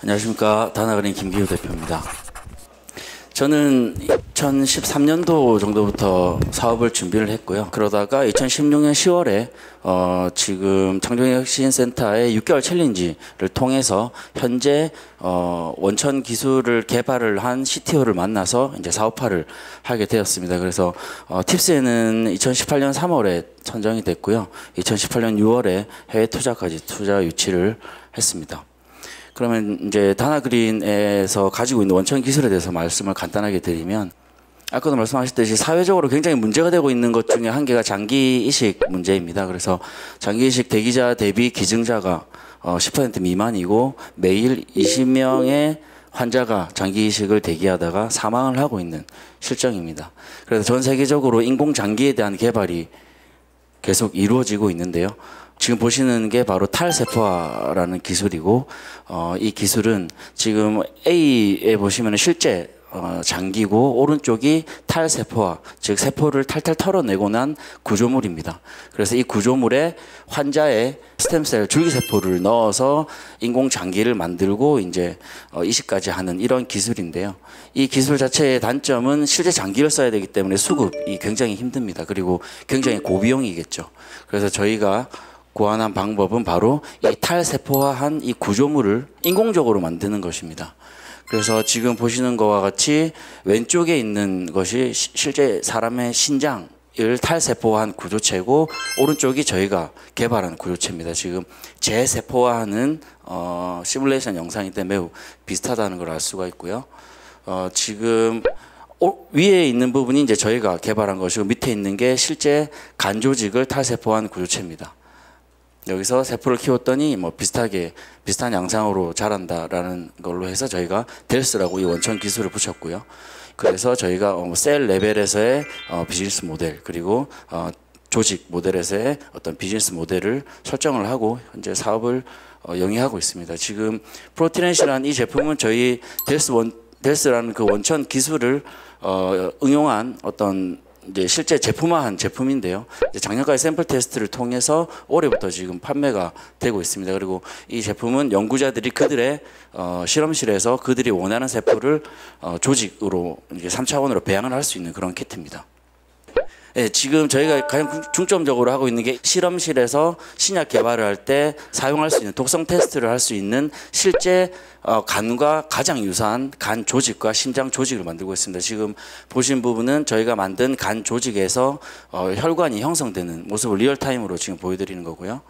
안녕하십니까. 다나그린 김기우 대표입니다. 저는 2013년도 정도부터 사업을 준비를 했고요. 그러다가 2016년 10월에 지금 창조혁신센터의 6개월 챌린지를 통해서 현재 원천 기술을 개발을 한 CTO를 만나서 이제 사업화를 하게 되었습니다. 그래서 팁스에는 2018년 3월에 선정이 됐고요. 2018년 6월에 해외 투자까지 투자 유치를 했습니다. 그러면 이제 다나그린에서 가지고 있는 원천 기술에 대해서 말씀을 간단하게 드리면, 아까도 말씀하셨듯이 사회적으로 굉장히 문제가 되고 있는 것 중에 한 개가 장기 이식 문제입니다. 그래서 장기 이식 대기자 대비 기증자가 10% 미만이고 매일 20명의 환자가 장기 이식을 대기하다가 사망을 하고 있는 실정입니다. 그래서 전 세계적으로 인공 장기에 대한 개발이 계속 이루어지고 있는데요. 지금 보시는 게 바로 탈세포화라는 기술이고, 이 기술은 지금 A에 보시면 실제 장기고, 오른쪽이 탈세포화, 즉 세포를 탈탈 털어내고 난 구조물입니다. 그래서 이 구조물에 환자의 스템셀 줄기세포를 넣어서 인공 장기를 만들고 이제 이식까지 하는 이런 기술인데요. 이 기술 자체의 단점은 실제 장기를 써야 되기 때문에 수급이 굉장히 힘듭니다. 그리고 굉장히 고비용이겠죠. 그래서 저희가 고안한 방법은 바로 이 탈세포화한 이 구조물을 인공적으로 만드는 것입니다. 그래서 지금 보시는 것과 같이 왼쪽에 있는 것이 실제 사람의 신장을 탈세포화한 구조체고, 오른쪽이 저희가 개발한 구조체입니다. 지금 재세포화하는 시뮬레이션 영상인데 매우 비슷하다는 걸 알 수가 있고요. 지금 위에 있는 부분이 이제 저희가 개발한 것이고, 밑에 있는 게 실제 간 조직을 탈세포화한 구조체입니다. 여기서 세포를 키웠더니 뭐 비슷한 양상으로 자란다라는 걸로 해서 저희가 델스라고 이 원천 기술을 붙였고요. 그래서 저희가 셀 레벨에서의 비즈니스 모델, 그리고 조직 모델에서의 어떤 비즈니스 모델을 설정을 하고 현재 사업을 영위하고 있습니다. 지금 프로티넷이라는 이 제품은 저희 델스라는 그 원천 기술을 응용한 어떤 이제 실제 제품화한 제품인데요. 이제 작년까지 샘플 테스트를 통해서 올해부터 지금 판매가 되고 있습니다. 그리고 이 제품은 연구자들이 그들의 실험실에서 그들이 원하는 세포를 조직으로 이제 3차원으로 배양을 할 수 있는 그런 키트입니다. 네, 지금 저희가 가장 중점적으로 하고 있는 게 실험실에서 신약 개발을 할 때 사용할 수 있는 독성 테스트를 할 수 있는 실제 간과 가장 유사한 간 조직과 심장 조직을 만들고 있습니다. 지금 보신 부분은 저희가 만든 간 조직에서 혈관이 형성되는 모습을 리얼타임으로 지금 보여드리는 거고요.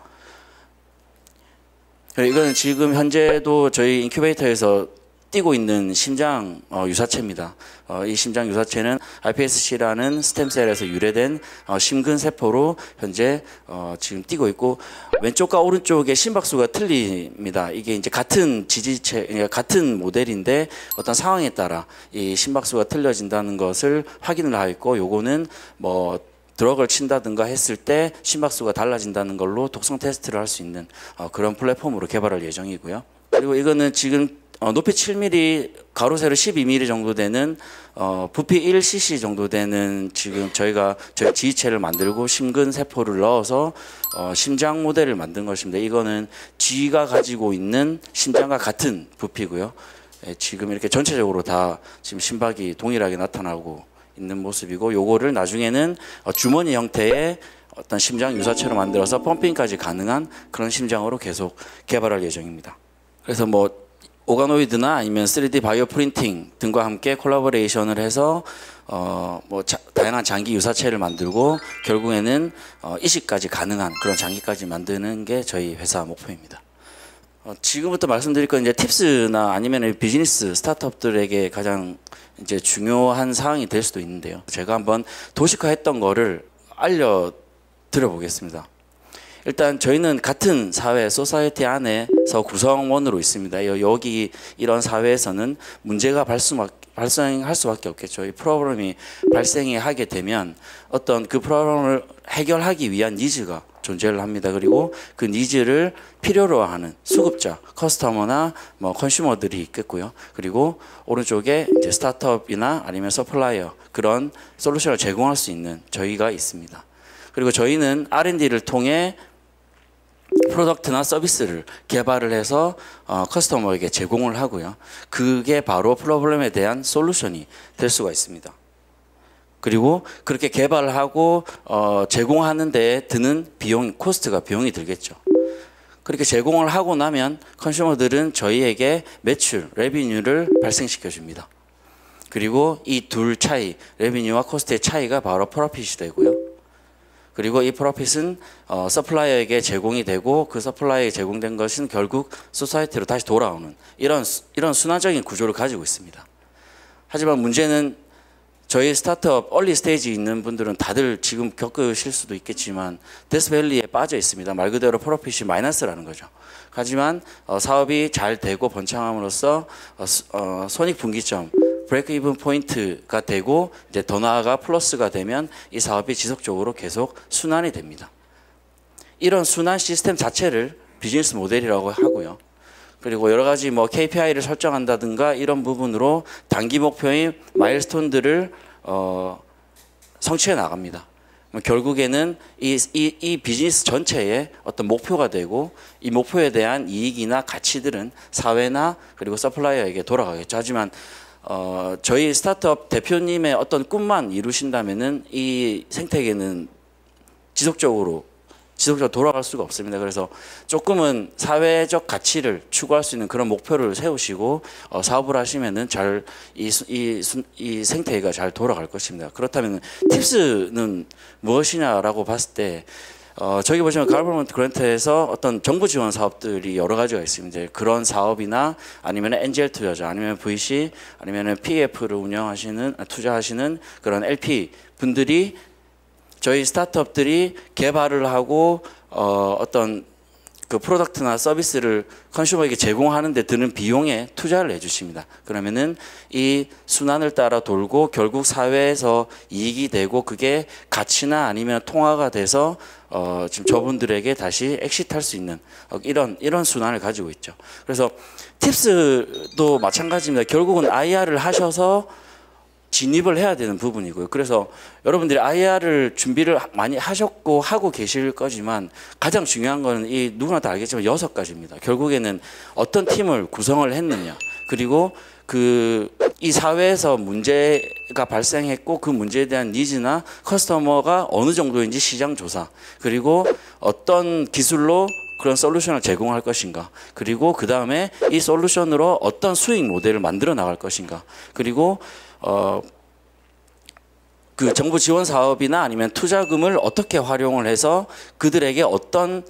이거는 지금 현재도 저희 인큐베이터에서 뛰고 있는 심장 유사체입니다. 이 심장 유사체는 iPSC라는 스템셀에서 유래된 심근세포로 현재 지금 뛰고 있고, 왼쪽과 오른쪽의 심박수가 틀립니다. 이게 이제 같은 지지체, 같은 모델인데 어떤 상황에 따라 이 심박수가 틀려진다는 것을 확인을 하고 있고, 요거는 뭐 드럭을 친다든가 했을 때 심박수가 달라진다는 걸로 독성 테스트를 할 수 있는 그런 플랫폼으로 개발할 예정이고요. 그리고 이거는 지금 높이 7mm, 가로 세로 12mm 정도 되는 부피 1cc 정도 되는 지금 저희 지휘체를 만들고 심근 세포를 넣어서 심장 모델을 만든 것입니다. 이거는 G가 가지고 있는 심장과 같은 부피고요. 지금 이렇게 전체적으로 다 지금 심박이 동일하게 나타나고 있는 모습이고, 요거를 나중에는 주머니 형태의 어떤 심장 유사체로 만들어서 펌핑까지 가능한 그런 심장으로 계속 개발할 예정입니다. 그래서 뭐 오가노이드나 아니면 3D 바이오 프린팅 등과 함께 콜라보레이션을 해서 다양한 장기 유사체를 만들고 결국에는 이식까지 가능한 그런 장기까지 만드는 게 저희 회사 목표입니다. 지금부터 말씀드릴 건 이제 팁스나 아니면 비즈니스 스타트업들에게 가장 이제 중요한 사항이 될 수도 있는데요. 제가 한번 도식화했던 거를 알려드려 보겠습니다. 일단 저희는 같은 사회, 소사이어티 안에서 구성원으로 있습니다. 여기 이런 사회에서는 문제가 발생할 수밖에 없겠죠. 이 프로그램이 발생이 하게 되면 어떤 그 프로그램을 해결하기 위한 니즈가 존재를 합니다. 그리고 그 니즈를 필요로 하는 수급자, 커스터머나 뭐 컨슈머들이 있겠고요. 그리고 오른쪽에 이제 스타트업이나 아니면 서플라이어 그런 솔루션을 제공할 수 있는 저희가 있습니다. 그리고 저희는 R&D를 통해 프로덕트나 서비스를 개발을 해서 커스터머에게 제공을 하고요. 그게 바로 프로블럼에 대한 솔루션이 될 수가 있습니다. 그리고 그렇게 개발을 하고 제공하는 데 드는 비용, 코스트가 비용이 들겠죠. 그렇게 제공을 하고 나면 컨슈머들은 저희에게 매출, 레비뉴를 발생시켜 줍니다. 그리고 이 둘 차이, 레비뉴와 코스트의 차이가 바로 프로핏이 되고요. 그리고 이 프로핏은 서플라이어에게 제공이 되고 그 서플라이어에 제공된 것은 결국 소사이티로 다시 돌아오는 이런 순환적인 구조를 가지고 있습니다. 하지만 문제는 저희 스타트업 얼리 스테이지에 있는 분들은 다들 지금 겪으실 수도 있겠지만 데스밸리에 빠져 있습니다. 말 그대로 프로핏이 마이너스라는 거죠. 하지만 사업이 잘 되고 번창함으로써 손익분기점 브레이크 이븐 포인트가 되고 이제 더 나아가 플러스가 되면 이 사업이 지속적으로 계속 순환이 됩니다. 이런 순환 시스템 자체를 비즈니스 모델이라고 하고요. 그리고 여러 가지 뭐 KPI를 설정한다든가 이런 부분으로 단기 목표인 마일스톤들을 성취해 나갑니다. 결국에는 이 비즈니스 전체의 어떤 목표가 되고 이 목표에 대한 이익이나 가치들은 사회나 그리고 서플라이어에게 돌아가겠죠. 하지만 저희 스타트업 대표님의 어떤 꿈만 이루신다면은 이 생태계는 지속적으로 돌아갈 수가 없습니다. 그래서 조금은 사회적 가치를 추구할 수 있는 그런 목표를 세우시고 사업을 하시면은 잘 이 생태계가 잘 돌아갈 것입니다. 그렇다면 팁스는 무엇이냐라고 봤을 때 저기 보시면 가버먼트 그랜트에서 어떤 정부 지원 사업들이 여러 가지가 있습니다. 그런 사업이나 아니면 엔젤 투자자, 아니면 VC, 아니면 PF를 투자하시는 그런 LP 분들이 저희 스타트업들이 개발을 하고 어떤 그 프로덕트나 서비스를 컨슈머에게 제공하는 데 드는 비용에 투자를 해주십니다. 그러면은 이 순환을 따라 돌고 결국 사회에서 이익이 되고 그게 가치나 아니면 통화가 돼서 지금 저분들에게 다시 엑시트할 수 있는 이런 순환을 가지고 있죠. 그래서 팁스도 마찬가지입니다. 결국은 IR을 하셔서 진입을 해야 되는 부분이고요. 그래서 여러분들이 IR을 준비를 많이 하셨고 하고 계실 거지만 가장 중요한 거는 이 누구나 다 알겠지만 6가지입니다. 결국에는 어떤 팀을 구성을 했느냐, 그리고 이 사회에서 문제가 발생했고 그 문제에 대한 니즈나 커스터머가 어느 정도인지 시장 조사, 그리고 어떤 기술로 그런 솔루션을 제공할 것인가, 그리고 그 다음에 이 솔루션으로 어떤 수익 모델을 만들어 나갈 것인가, 그리고 그 정부 지원 사업이나 아니면 투자금을 어떻게 활용을 해서 그들에게 어떤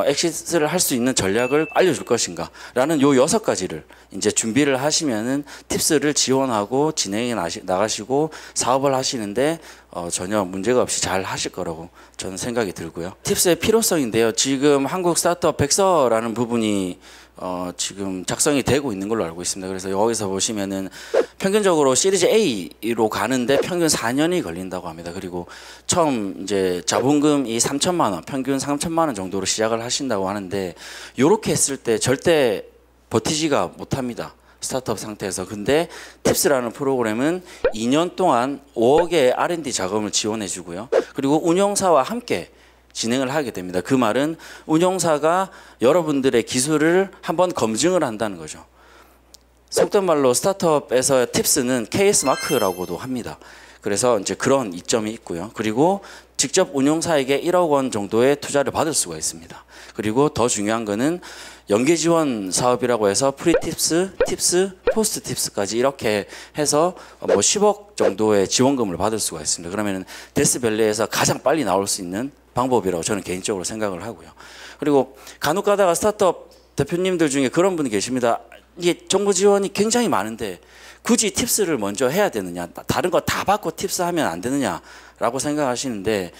엑시트를 할 수 있는 전략을 알려줄 것인가 라는 요 6가지를 이제 준비를 하시면은 팁스를 지원하고 진행해 나가시고 사업을 하시는데 전혀 문제가 없이 잘 하실 거라고 저는 생각이 들고요. 팁스의 필요성인데요. 지금 한국 스타트업 백서라는 부분이 지금 작성이 되고 있는 걸로 알고 있습니다. 그래서 여기서 보시면은 평균적으로 시리즈 A로 가는데 평균 4년이 걸린다고 합니다. 그리고 처음 이제 자본금이 3천만 원, 평균 3천만 원 정도로 시작을 하신다고 하는데 요렇게 했을 때 절대 버티지가 못합니다. 스타트업 상태에서. 근데 팁스라는 프로그램은 2년 동안 5억의 R&D 자금을 지원해 주고요. 그리고 운영사와 함께 진행을 하게 됩니다. 그 말은 운용사가 여러분들의 기술을 한번 검증을 한다는 거죠. 속된 말로 스타트업에서 팁스는 KS 마크라고도 합니다. 그래서 이제 그런 이점이 있고요. 그리고 직접 운용사에게 1억 원 정도의 투자를 받을 수가 있습니다. 그리고 더 중요한 거는 연계 지원 사업이라고 해서 프리 팁스, 팁스, 포스트 팁스까지 이렇게 해서 뭐 10억 정도의 지원금을 받을 수가 있습니다. 그러면은 데스밸리에서 가장 빨리 나올 수 있는 방법이라고 저는 개인적으로 생각을 하고요. 그리고 간혹 가다가 스타트업 대표님들 중에 그런 분이 계십니다. 이게 정부 지원이 굉장히 많은데 굳이 팁스를 먼저 해야 되느냐, 다른 거 다 받고 팁스 하면 안 되느냐라고 생각하시는데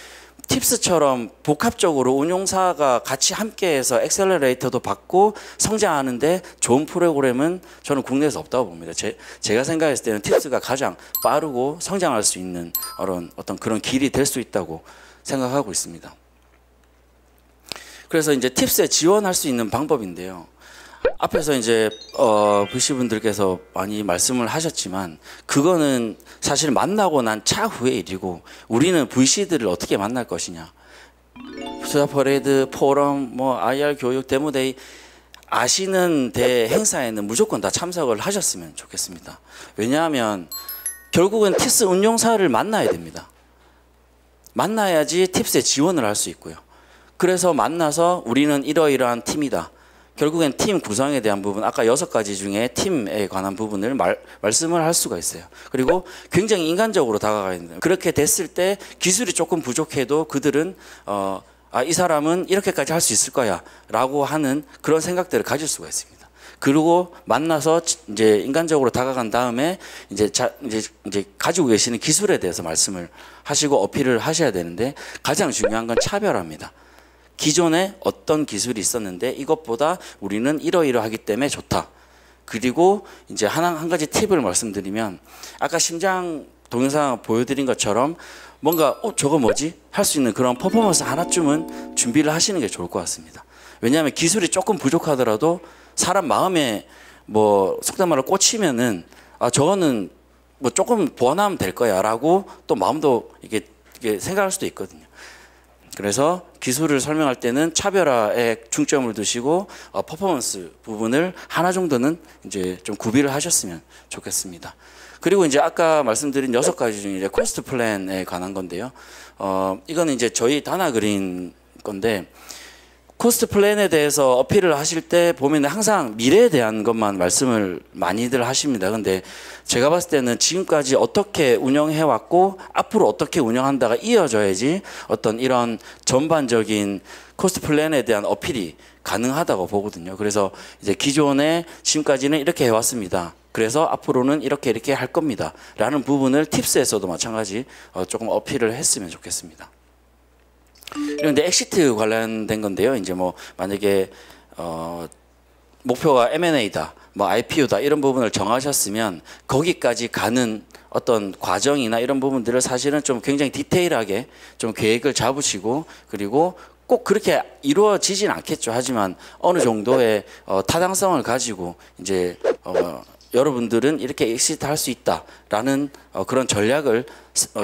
팁스처럼 복합적으로 운용사가 같이 함께해서 엑셀러레이터도 받고 성장하는데 좋은 프로그램은 저는 국내에서 없다고 봅니다. 제가 생각했을 때는 팁스가 가장 빠르고 성장할 수 있는 어떤 그런 길이 될 수 있다고 생각하고 있습니다. 그래서 이제 팁스에 지원할 수 있는 방법인데요. 앞에서 이제 VC 분들께서 많이 말씀을 하셨지만 그거는 사실 만나고 난 차후의 일이고 우리는 VC들을 어떻게 만날 것이냐. 투자 퍼레이드, 포럼, 뭐 IR 교육, 데모데이 아시는 대 행사에는 무조건 다 참석을 하셨으면 좋겠습니다. 왜냐하면 결국은 팁스 운용사를 만나야 됩니다. 만나야지 팁스에 지원을 할 수 있고요. 그래서 만나서 우리는 이러이러한 팀이다. 결국엔 팀 구성에 대한 부분, 아까 6가지 중에 팀에 관한 부분을 말씀을 할 수가 있어요. 그리고 굉장히 인간적으로 다가가야 됩니다. 그렇게 됐을 때 기술이 조금 부족해도 그들은 이 사람은 이렇게까지 할 수 있을 거야 라고 하는 그런 생각들을 가질 수가 있습니다. 그리고 만나서 이제 인간적으로 다가간 다음에 이제 가지고 계시는 기술에 대해서 말씀을 하시고 어필을 하셔야 되는데 가장 중요한 건 차별화입니다. 기존에 어떤 기술이 있었는데 이것보다 우리는 이러이러하기 때문에 좋다. 그리고 이제 한 가지 팁을 말씀드리면 아까 심장 동영상 보여드린 것처럼 뭔가 저거 뭐지? 할 수 있는 그런 퍼포먼스 하나쯤은 준비를 하시는 게 좋을 것 같습니다. 왜냐하면 기술이 조금 부족하더라도 사람 마음에 뭐 속된 말로 꽂히면은 저거는 뭐 조금 보완하면 될 거야 라고 또 마음도 이게 생각할 수도 있거든요. 그래서 기술을 설명할 때는 차별화에 중점을 두시고 퍼포먼스 부분을 하나 정도는 이제 좀 구비를 하셨으면 좋겠습니다. 그리고 이제 아까 말씀드린 6가지 중에 이제 코스트 플랜에 관한 건데요. 이거는 이제 저희 다나그린 건데 코스트 플랜에 대해서 어필을 하실 때 보면 항상 미래에 대한 것만 말씀을 많이들 하십니다. 근데 제가 봤을 때는 지금까지 어떻게 운영해 왔고 앞으로 어떻게 운영한다가 이어져야지 어떤 이런 전반적인 코스트 플랜에 대한 어필이 가능하다고 보거든요. 그래서 이제 기존에 지금까지는 이렇게 해왔습니다. 그래서 앞으로는 이렇게 할 겁니다. 라는 부분을 팁스에서도 마찬가지 조금 어필을 했으면 좋겠습니다. 그런데 엑시트 관련된 건데요. 이제 뭐 만약에 목표가 M&A다, 뭐 IPO다 이런 부분을 정하셨으면 거기까지 가는 어떤 과정이나 이런 부분들을 사실은 좀 굉장히 디테일하게 좀 계획을 잡으시고 그리고 꼭 그렇게 이루어지진 않겠죠. 하지만 어느 정도의 타당성을 가지고 이제 여러분들은 이렇게 엑시트 할 수 있다라는 그런 전략을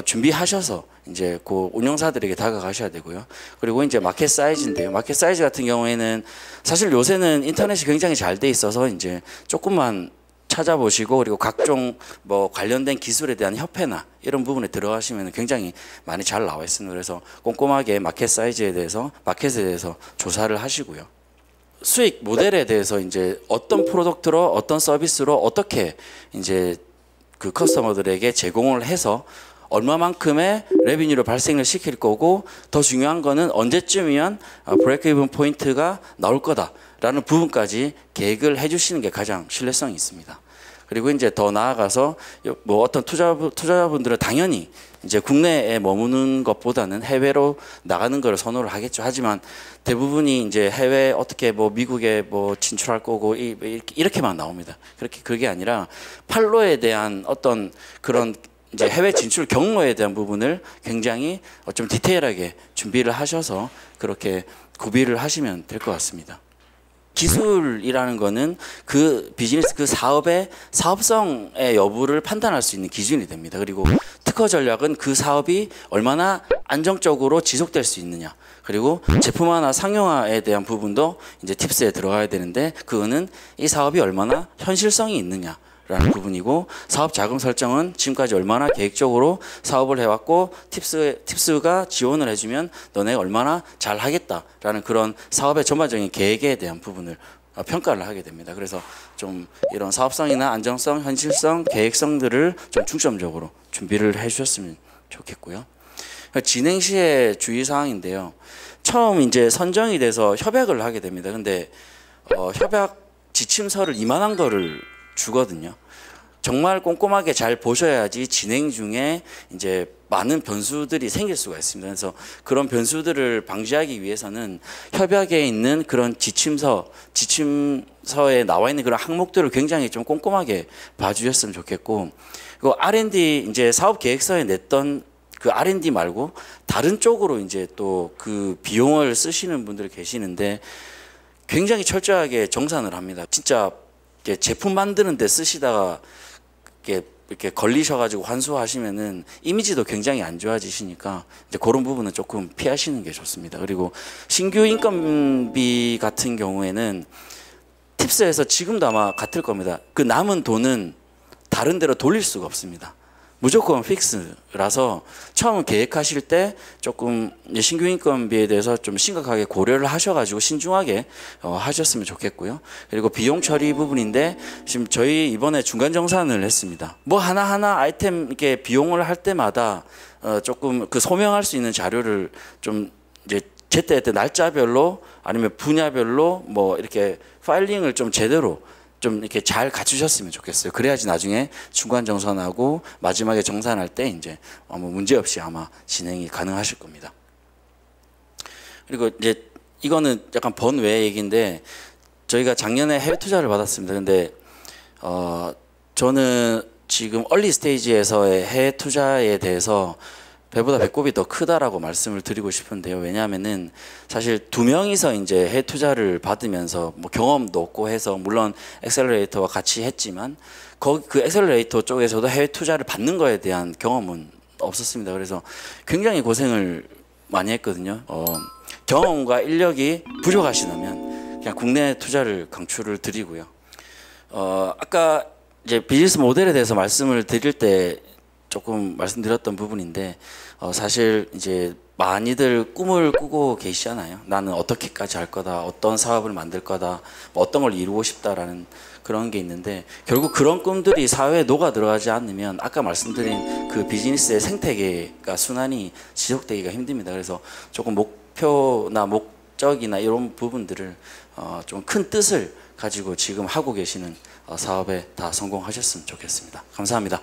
준비하셔서 이제 그 운영사들에게 다가가셔야 되고요. 그리고 이제 마켓 사이즈인데요. 마켓 사이즈 같은 경우에는 사실 요새는 인터넷이 굉장히 잘 돼 있어서 이제 조금만 찾아보시고 그리고 각종 뭐 관련된 기술에 대한 협회나 이런 부분에 들어가시면 굉장히 많이 잘 나와 있습니다. 그래서 꼼꼼하게 마켓 사이즈에 대해서 마켓에 대해서 조사를 하시고요. 수익 모델에 대해서 이제 어떤 프로덕트로 어떤 서비스로 어떻게 이제 그 커스터머들에게 제공을 해서 얼마만큼의 레비뉴를 발생을 시킬 거고 더 중요한 거는 언제쯤이면 브레이크 이븐 포인트가 나올 거다라는 부분까지 계획을 해주시는 게 가장 신뢰성이 있습니다. 그리고 이제 더 나아가서 뭐 어떤 투자자분들은 당연히 이제 국내에 머무는 것보다는 해외로 나가는 걸 선호를 하겠죠. 하지만 대부분이 이제 해외 어떻게 뭐 미국에 뭐 진출할 거고 이렇게만 나옵니다. 그게 아니라 판로에 대한 어떤 그런 이제 해외 진출 경로에 대한 부분을 굉장히 좀 디테일하게 준비를 하셔서 그렇게 구비를 하시면 될 것 같습니다. 기술이라는 거는 그 비즈니스, 그 사업의 사업성의 여부를 판단할 수 있는 기준이 됩니다. 그리고 특허 전략은 그 사업이 얼마나 안정적으로 지속될 수 있느냐. 그리고 제품화나 상용화에 대한 부분도 이제 팁스에 들어가야 되는데 그거는 이 사업이 얼마나 현실성이 있느냐. 라는 부분이고 사업 자금 설정은 지금까지 얼마나 계획적으로 사업을 해왔고 팁스가 지원을 해주면 너네 얼마나 잘 하겠다라는 그런 사업의 전반적인 계획에 대한 부분을 평가를 하게 됩니다. 그래서 좀 이런 사업성이나 안정성, 현실성, 계획성들을 좀 중점적으로 준비를 해주셨으면 좋겠고요. 진행 시의 주의사항인데요. 처음 이제 선정이 돼서 협약을 하게 됩니다. 근데 협약 지침서를 이만한 거를 주거든요. 정말 꼼꼼하게 잘 보셔야지 진행 중에 이제 많은 변수들이 생길 수가 있습니다. 그래서 그런 변수들을 방지하기 위해서는 협약에 있는 그런 지침서에 나와 있는 그런 항목들을 굉장히 좀 꼼꼼하게 봐주셨으면 좋겠고, 그리고 R&D 이제 사업 계획서에 냈던 그 R&D 말고 다른 쪽으로 이제 또 그 비용을 쓰시는 분들이 계시는데 굉장히 철저하게 정산을 합니다. 진짜 제품 만드는 데 쓰시다가 이렇게 걸리셔가지고 환수하시면은 이미지도 굉장히 안 좋아지시니까 이제 그런 부분은 조금 피하시는 게 좋습니다. 그리고 신규 인건비 같은 경우에는 팁스에서 지금도 아마 같을 겁니다. 그 남은 돈은 다른 데로 돌릴 수가 없습니다. 무조건 픽스라서 처음 계획하실 때 조금 신규 인건비에 대해서 좀 심각하게 고려를 하셔가지고 신중하게 하셨으면 좋겠고요. 그리고 비용 처리 부분인데 지금 저희 이번에 중간 정산을 했습니다. 뭐 하나하나 아이템 이렇게 비용을 할 때마다 조금 그 소명할 수 있는 자료를 좀 이제 제때 날짜별로 아니면 분야별로 뭐 이렇게 파일링을 좀 제대로 좀 이렇게 잘 갖추셨으면 좋겠어요. 그래야지 나중에 중간 정산하고 마지막에 정산할 때 이제 아무 문제 없이 아마 진행이 가능하실 겁니다. 그리고 이제 이거는 약간 번외 얘기인데 저희가 작년에 해외 투자를 받았습니다. 근데 저는 지금 얼리 스테이지에서의 해외 투자에 대해서 배보다 배꼽이 더 크다라고 말씀을 드리고 싶은데요. 왜냐하면은 사실 두 명이서 이제 해외 투자를 받으면서 뭐 경험도 없고 해서 물론 엑셀러레이터와 같이 했지만 그 엑셀러레이터 쪽에서도 해외 투자를 받는 거에 대한 경험은 없었습니다. 그래서 굉장히 고생을 많이 했거든요. 경험과 인력이 부족하시다면 그냥 국내 투자를 강추를 드리고요. 아까 이제 비즈니스 모델에 대해서 말씀을 드릴 때 조금 말씀드렸던 부분인데 사실 이제 많이들 꿈을 꾸고 계시잖아요. 나는 어떻게까지 할 거다, 어떤 사업을 만들 거다, 뭐 어떤 걸 이루고 싶다라는 그런 게 있는데 결국 그런 꿈들이 사회에 녹아 들어가지 않으면 아까 말씀드린 그 비즈니스의 생태계가 순환이 지속되기가 힘듭니다. 그래서 조금 목표나 목적이나 이런 부분들을 좀 큰 뜻을 가지고 지금 하고 계시는 사업에 다 성공하셨으면 좋겠습니다. 감사합니다.